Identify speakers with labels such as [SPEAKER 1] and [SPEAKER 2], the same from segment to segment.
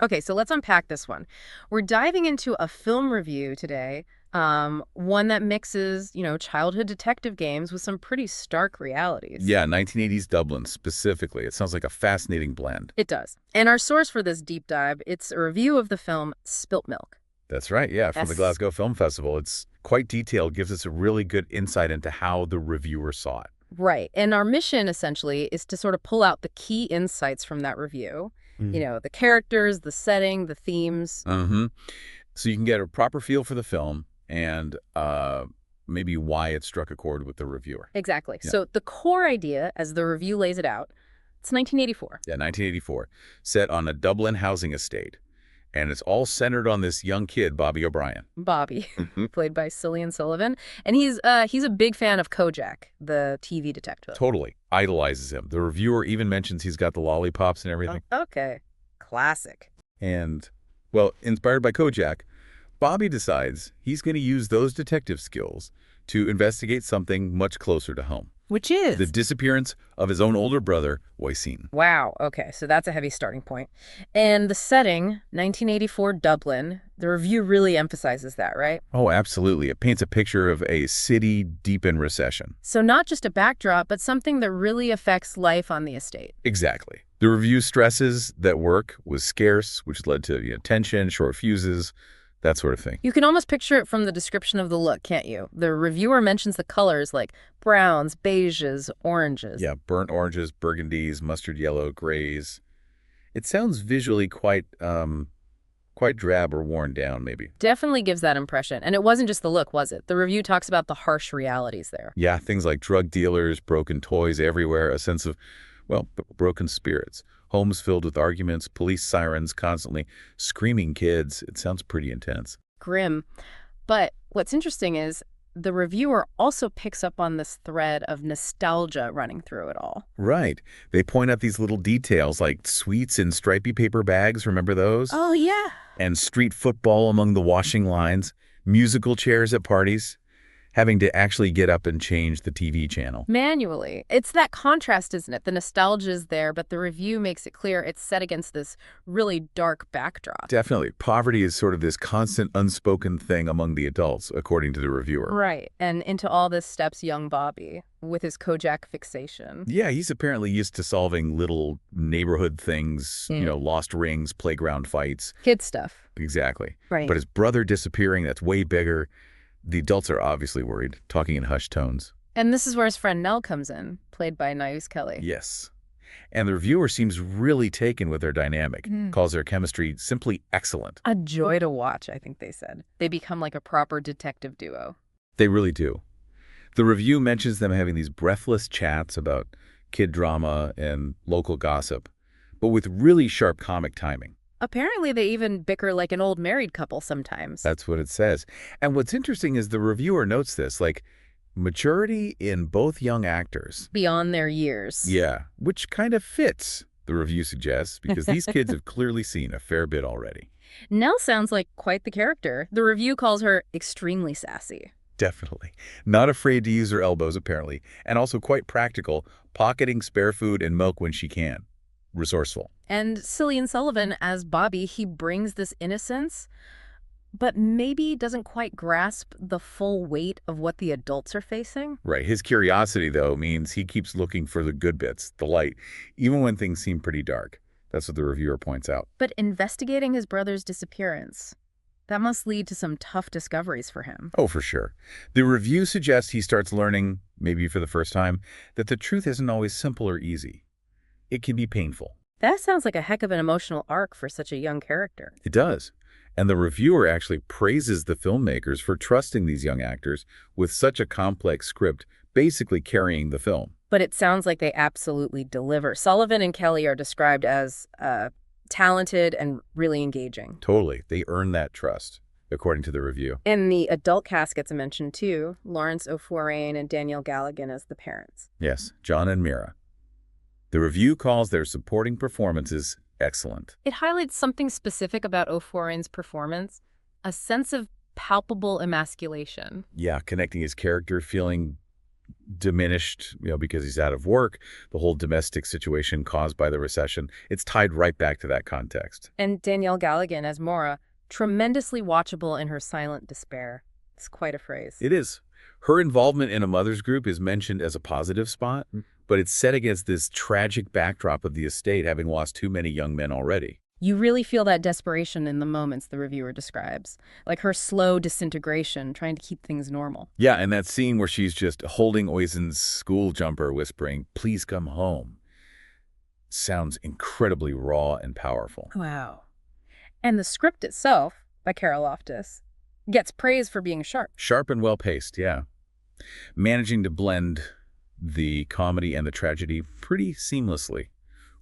[SPEAKER 1] Okay, so let's unpack this one. We're diving into a film review today, one that mixes, childhood detective games with some pretty stark realities.
[SPEAKER 2] Yeah, 1980s Dublin specifically. It sounds like a fascinating blend.
[SPEAKER 1] It does. And our source for this deep dive, it's a review of the film Spilt Milk.
[SPEAKER 2] That's right, yeah, from the
[SPEAKER 1] Yes.
[SPEAKER 2] Glasgow Film Festival. It's quite detailed, gives us a really good insight into how the reviewer saw it.
[SPEAKER 1] Right. And our mission, essentially, is to sort of pull out the key insights from that review. The characters, the setting, the themes.
[SPEAKER 2] Mm-hmm. So you can get a proper feel for the film and maybe why it struck a chord with the reviewer.
[SPEAKER 1] Exactly.
[SPEAKER 2] Yeah.
[SPEAKER 1] So the core idea, as the review lays it out, it's 1984.
[SPEAKER 2] Yeah, 1984, set on a Dublin housing estate. And it's all centered on this young kid, Bobby O'Brien.
[SPEAKER 1] Bobby,
[SPEAKER 2] Hmm.
[SPEAKER 1] played by Cillian Sullivan, and he's a big fan of Kojak, the TV detective.
[SPEAKER 2] Totally idolizes him. The reviewer even mentions he's got the lollipops and everything.
[SPEAKER 1] Okay, classic.
[SPEAKER 2] And, well, inspired by Kojak, Bobby decides he's going to use those detective skills to investigate something much closer to home.
[SPEAKER 1] Which is?
[SPEAKER 2] The disappearance of his own older brother, Waisine.
[SPEAKER 1] Wow, okay, so that's a heavy starting point. And the setting, 1984 Dublin, the review really emphasizes that, right?
[SPEAKER 2] Oh, absolutely. It paints a picture of a city deep in recession.
[SPEAKER 1] So not just a backdrop, but something that really affects life on the estate.
[SPEAKER 2] Exactly. The review stresses that work was scarce, which led to tension, short fuses, that sort of thing.
[SPEAKER 1] You can almost picture it from the description of the look, can't you? The reviewer mentions the colors like browns, beiges, oranges.
[SPEAKER 2] Yeah, burnt oranges, burgundies, mustard yellow, grays. It sounds visually quite drab or worn down, maybe.
[SPEAKER 1] Definitely gives that impression. And it wasn't just the look, was it? The review talks about the harsh realities there.
[SPEAKER 2] Yeah, things like drug dealers, broken toys everywhere, a sense of, well, broken spirits. Homes filled with arguments, police sirens constantly, screaming kids. It sounds pretty intense.
[SPEAKER 1] Grim. But what's interesting is the reviewer also picks up on this thread of nostalgia running through it all.
[SPEAKER 2] Right. They point out these little details like sweets in stripy paper bags, remember those?
[SPEAKER 1] Oh, yeah.
[SPEAKER 2] And street football among the washing lines, musical chairs at parties, having to actually get up and change the TV channel.
[SPEAKER 1] Manually. It's that contrast, isn't it? The nostalgia is there, but the review makes it clear it's set against this really dark backdrop.
[SPEAKER 2] Definitely. Poverty is sort of this constant unspoken thing among the adults, according to the reviewer.
[SPEAKER 1] Right. And into all this steps young Bobby with his Kojak fixation.
[SPEAKER 2] Yeah, he's apparently used to solving little neighborhood things, lost rings, playground fights.
[SPEAKER 1] Kid stuff.
[SPEAKER 2] Exactly.
[SPEAKER 1] Right.
[SPEAKER 2] But his brother disappearing, that's way bigger. The adults are obviously worried, talking in hushed tones.
[SPEAKER 1] And this is where his friend Nell comes in, played by Naïs Kelly.
[SPEAKER 2] Yes. And the reviewer seems really taken with their dynamic, calls their chemistry simply excellent.
[SPEAKER 1] A joy to watch, I think they said. They become like a proper detective duo.
[SPEAKER 2] They really do. The review mentions them having these breathless chats about kid drama and local gossip, but with really sharp comic timing.
[SPEAKER 1] Apparently, they even bicker like an old married couple sometimes.
[SPEAKER 2] That's what it says. And what's interesting is the reviewer notes this, like maturity in both young actors.
[SPEAKER 1] Beyond their years.
[SPEAKER 2] Yeah, which kind of fits, the review suggests, because these kids have clearly seen a fair bit already.
[SPEAKER 1] Nell sounds like quite the character. The review calls her extremely sassy.
[SPEAKER 2] Definitely. Not afraid to use her elbows, apparently, and also quite practical, pocketing spare food and milk when she can. Resourceful.
[SPEAKER 1] And Cillian Sullivan, as Bobby, he brings this innocence, but maybe doesn't quite grasp the full weight of what the adults are facing.
[SPEAKER 2] Right. His curiosity, though, means he keeps looking for the good bits, the light, even when things seem pretty dark. That's what the reviewer points out.
[SPEAKER 1] But investigating his brother's disappearance, that must lead to some tough discoveries for him.
[SPEAKER 2] Oh, for sure. The review suggests he starts learning, maybe for the first time, that the truth isn't always simple or easy. It can be painful.
[SPEAKER 1] That sounds like a heck of an emotional arc for such a young character.
[SPEAKER 2] It does. And the reviewer actually praises the filmmakers for trusting these young actors with such a complex script, basically carrying the film.
[SPEAKER 1] But it sounds like they absolutely deliver. Sullivan and Kelly are described as talented and really engaging.
[SPEAKER 2] Totally. They earn that trust, according to the review.
[SPEAKER 1] And the adult cast gets mentioned too. Lawrence O'Forain and Danielle Galligan as the parents.
[SPEAKER 2] Yes, John and Mira. The review calls their supporting performances excellent.
[SPEAKER 1] It highlights something specific about O'Forain's performance, a sense of palpable emasculation.
[SPEAKER 2] Yeah, connecting his character, feeling diminished, because he's out of work, the whole domestic situation caused by the recession. It's tied right back to that context.
[SPEAKER 1] And Danielle Galligan as Maura, tremendously watchable in her silent despair. It's quite a phrase.
[SPEAKER 2] It is. Her involvement in a mother's group is mentioned as a positive spot, but it's set against this tragic backdrop of the estate having lost too many young men already.
[SPEAKER 1] You really feel that desperation in the moments the reviewer describes, like her slow disintegration, trying to keep things normal.
[SPEAKER 2] Yeah, and that scene where she's just holding Oisin's school jumper, whispering, "Please come home," sounds incredibly raw and powerful.
[SPEAKER 1] Wow. And the script itself, by Cara Loftus, gets praise for being sharp.
[SPEAKER 2] Sharp and well-paced, yeah. Managing to blend the comedy and the tragedy pretty seamlessly.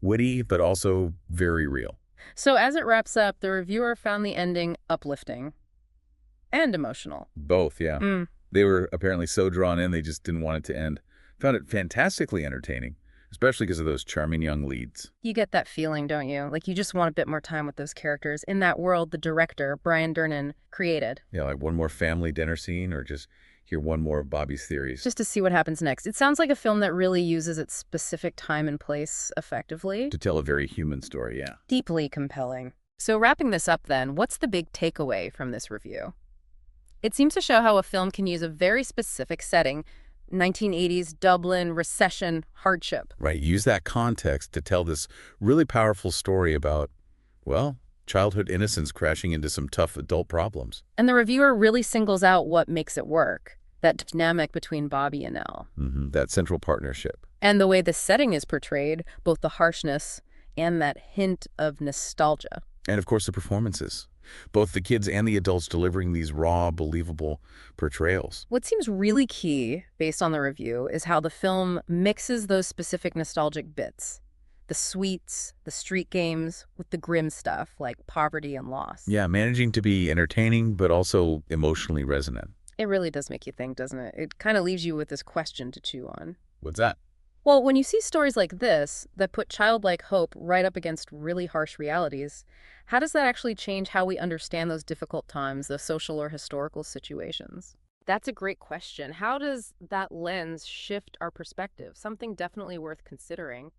[SPEAKER 2] Witty, but also very real.
[SPEAKER 1] So as it wraps up, the reviewer found the ending uplifting and emotional.
[SPEAKER 2] Both, yeah. They were apparently so drawn in, they just didn't want it to end. Found it fantastically entertaining, especially because of those charming young leads.
[SPEAKER 1] You get that feeling, don't you? Like you just want a bit more time with those characters in that world the director, Brian Durnan, created.
[SPEAKER 2] Yeah, like one more family dinner scene or just hear one more of Bobby's theories.
[SPEAKER 1] Just to see what happens next. It sounds like a film that really uses its specific time and place effectively.
[SPEAKER 2] To tell a very human story, yeah.
[SPEAKER 1] Deeply compelling. So wrapping this up then, what's the big takeaway from this review? It seems to show how a film can use a very specific setting, 1980s Dublin, recession, hardship.
[SPEAKER 2] Right, use that context to tell this really powerful story about, well, childhood innocence crashing into some tough adult problems.
[SPEAKER 1] And the reviewer really singles out what makes it work, that dynamic between Bobby and Elle.
[SPEAKER 2] That central partnership.
[SPEAKER 1] And the way the setting is portrayed, both the harshness and that hint of nostalgia.
[SPEAKER 2] And of course the performances. Both the kids and the adults delivering these raw, believable portrayals.
[SPEAKER 1] What seems really key, based on the review, is how the film mixes those specific nostalgic bits. The sweets, the street games, with the grim stuff like poverty and loss.
[SPEAKER 2] Yeah, managing to be entertaining, but also emotionally resonant.
[SPEAKER 1] It really does make you think, doesn't it? It kind of leaves you with this question to chew on.
[SPEAKER 2] What's that?
[SPEAKER 1] Well, when you see stories like this that put childlike hope right up against really harsh realities, how does that actually change how we understand those difficult times, those social or historical situations? That's a great question. How does that lens shift our perspective? Something definitely worth considering.